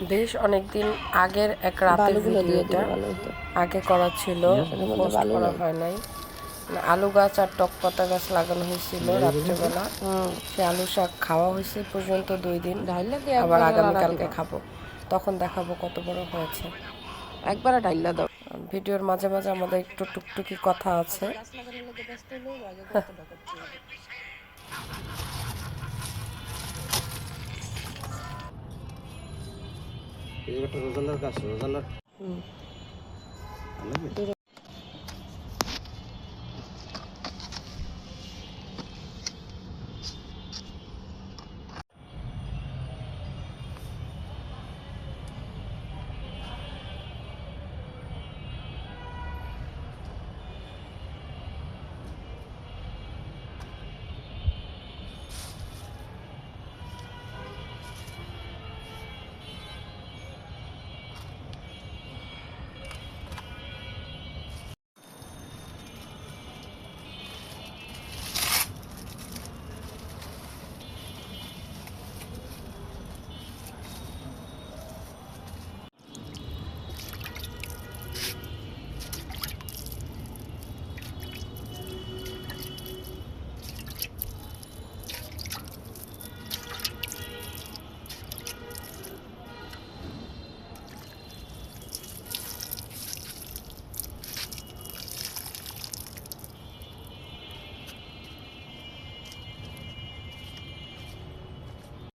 বেশ অনেকদিন আগের এক রাতের ভিডিও এটা, আগে করা ছিল, পোস্ট করা হয় নাই। আলু গাছ আর টক পাতা গাছ লাগানো হয়েছিল রাত্রেবেলা, সে আলু শাক খাওয়া হয়েছে পর্যন্ত 2 দিন, আবার আগামীকালকে খাবো, তখন দেখাবো কত বড় হয়েছে। একবারে ডাইলা দাও। ভিডিওর মাঝে মাঝে আমাদের একটু টুকটুকি কথা আছে। রোজানার কাছে রোজানার